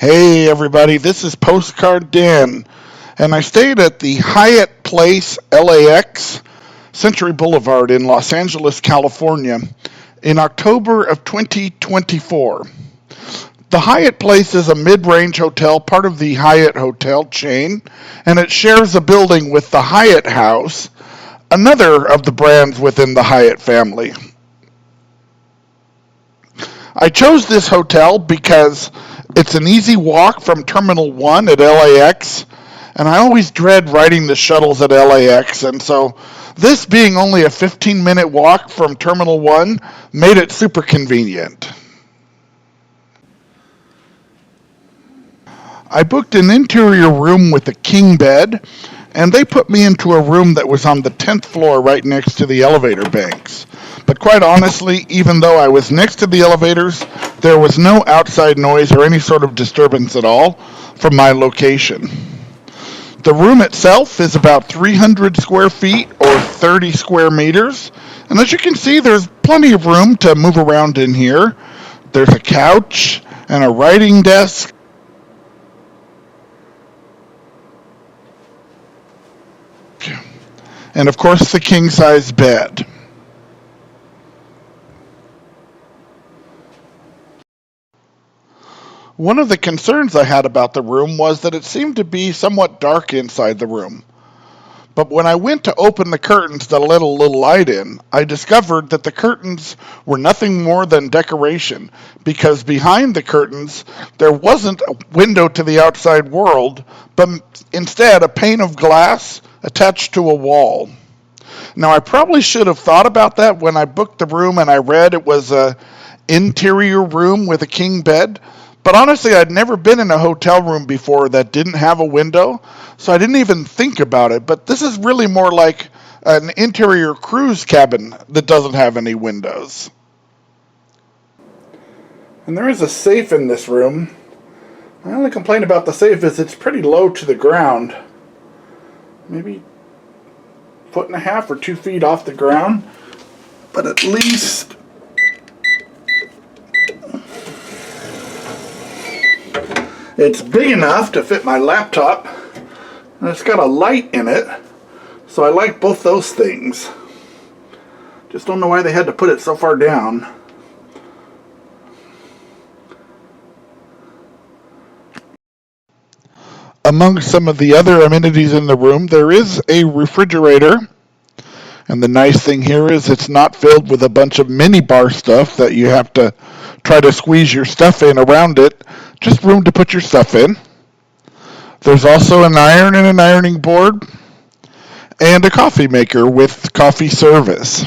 Hey everybody, this is Postcard Dan, and I stayed at the Hyatt Place LAX-Century Boulevard in Los Angeles, California in October of 2024. The Hyatt Place is a mid-range hotel, part of the Hyatt hotel chain, and it shares a building with the Hyatt House, another of the brands within the Hyatt family. I chose this hotel because it's an easy walk from Terminal 1 at LAX, and I always dread riding the shuttles at LAX, and so this being only a 15-minute walk from Terminal 1 made it super convenient. I booked an interior room with a king bed, and they put me into a room that was on the 10th floor right next to the elevator banks. But quite honestly, even though I was next to the elevators, there was no outside noise or any sort of disturbance at all from my location. The room itself is about 300 square feet or 30 square meters, and as you can see, there's plenty of room to move around in here. There's a couch and a writing desk, and of course the king-size bed. One of the concerns I had about the room was that it seemed to be somewhat dark inside the room. But when I went to open the curtains to let a little light in, I discovered that the curtains were nothing more than decoration, because behind the curtains there wasn't a window to the outside world, but instead a pane of glass attached to a wall. Now, I probably should have thought about that when I booked the room and I read it was an interior room with a king bed. But honestly, I'd never been in a hotel room before that didn't have a window, so I didn't even think about it. But this is really more like an interior cruise cabin that doesn't have any windows. And there is a safe in this room. My only complaint about the safe is it's pretty low to the ground. Maybe 1.5 or 2 feet off the ground. But at least it's big enough to fit my laptop, and it's got a light in it, so I like both those things. Just don't know why they had to put it so far down. Among some of the other amenities in the room, there is a refrigerator, and the nice thing here is it's not filled with a bunch of mini bar stuff that you have to try to squeeze your stuff in around it. Just room to put your stuff in. There's also an iron and an ironing board, and a coffee maker with coffee service.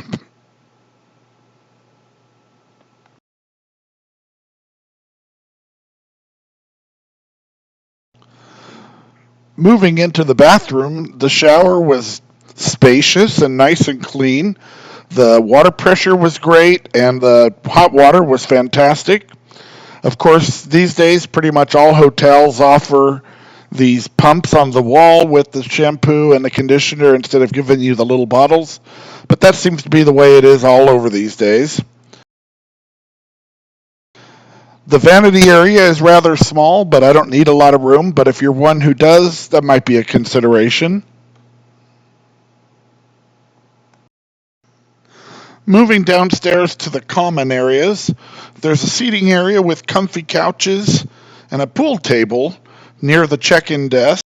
Moving into the bathroom, the shower was spacious and nice and clean. The water pressure was great, and the hot water was fantastic. Of course, these days, pretty much all hotels offer these pumps on the wall with the shampoo and the conditioner instead of giving you the little bottles. But that seems to be the way it is all over these days. The vanity area is rather small, but I don't need a lot of room. But if you're one who does, that might be a consideration. Moving downstairs to the common areas, there's a seating area with comfy couches and a pool table near the check-in desk.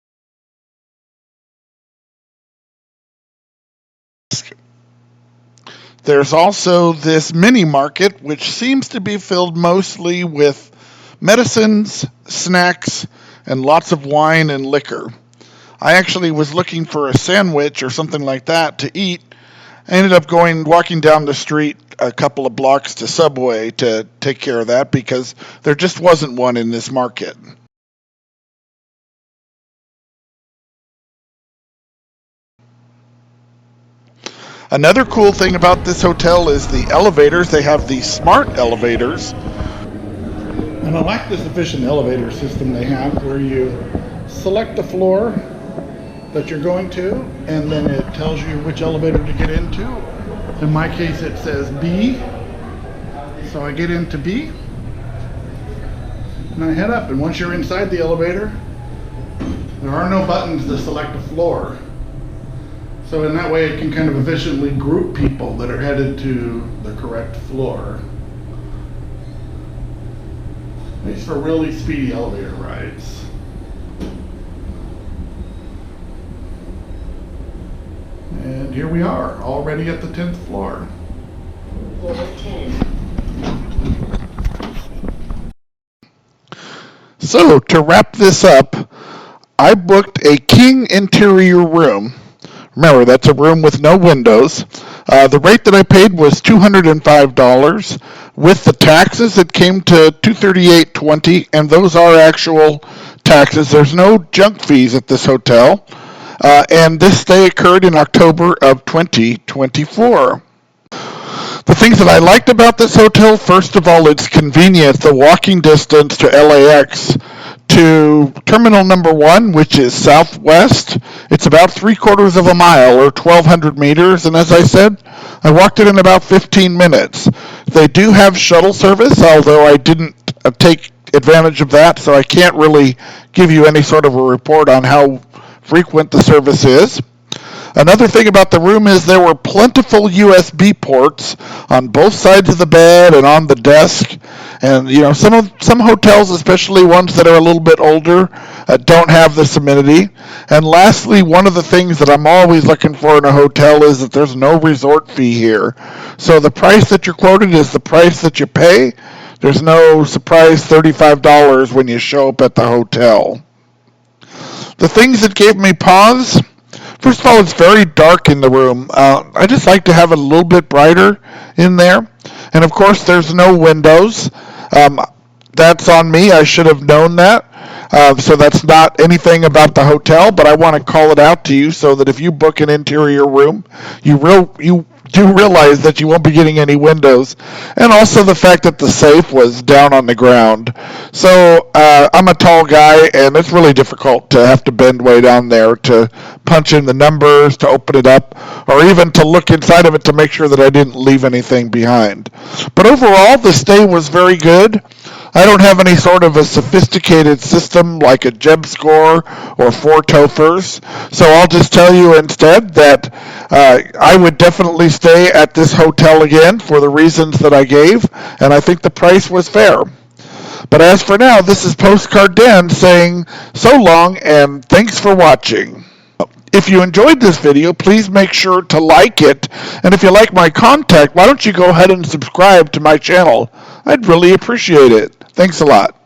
There's also this mini market, which seems to be filled mostly with medicines, snacks, and lots of wine and liquor. I actually was looking for a sandwich or something like that to eat. I ended up walking down the street a couple of blocks to Subway to take care of that because there just wasn't one in this market. Another cool thing about this hotel is the elevators. They have these smart elevators. And I like this efficient elevator system they have where you select the floor that you're going to, and then it tells you which elevator to get into. In my case, it says B, so I get into B, And I head up, and once you're inside the elevator, there are no buttons to select a floor. So in that way it can kind of efficiently group people that are headed to the correct floor. Makes for really speedy elevator rides. And here we are, already at the 10th floor. Floor 10. So to wrap this up, I booked a king interior room. Remember, that's a room with no windows. The rate that I paid was $205. With the taxes, it came to $238.20, and those are actual taxes. There's no junk fees at this hotel. And this stay occurred in October of 2024. The things that I liked about this hotel, first of all, it's convenient. The walking distance to LAX to terminal number 1, which is southwest, it's about 3/4 of a mile or 1,200 meters. And as I said, I walked it in about 15 minutes. They do have shuttle service, although I didn't take advantage of that, so I can't really give you any sort of a report on how frequent the service is. Another thing about the room is there were plentiful USB ports on both sides of the bed and on the desk. And you know, some hotels, especially ones that are a little bit older, don't have this amenity. And lastly, one of the things that I'm always looking for in a hotel is that there's no resort fee here. So the price that you're quoted is the price that you pay. There's no surprise $35 when you show up at the hotel. The things that gave me pause, first of all, it's very dark in the room. I just like to have it a little bit brighter in there. And of course, there's no windows. That's on me. I should have known that. So that's not anything about the hotel, but I want to call it out to you so that if you book an interior room, you do realize that you won't be getting any windows. And also the fact that the safe was down on the ground. So I'm a tall guy, and it's really difficult to have to bend way down there to punch in the numbers, to open it up, or even to look inside of it to make sure that I didn't leave anything behind. But overall, the stay was very good. I don't have any sort of a sophisticated system like a Jeb score or 4 TOEFLs, so I'll just tell you instead that I would definitely stay at this hotel again for the reasons that I gave, and I think the price was fair. But as for now, this is Postcard Dan saying so long and thanks for watching. If you enjoyed this video, please make sure to like it. And if you like my content, why don't you go ahead and subscribe to my channel? I'd really appreciate it. Thanks a lot.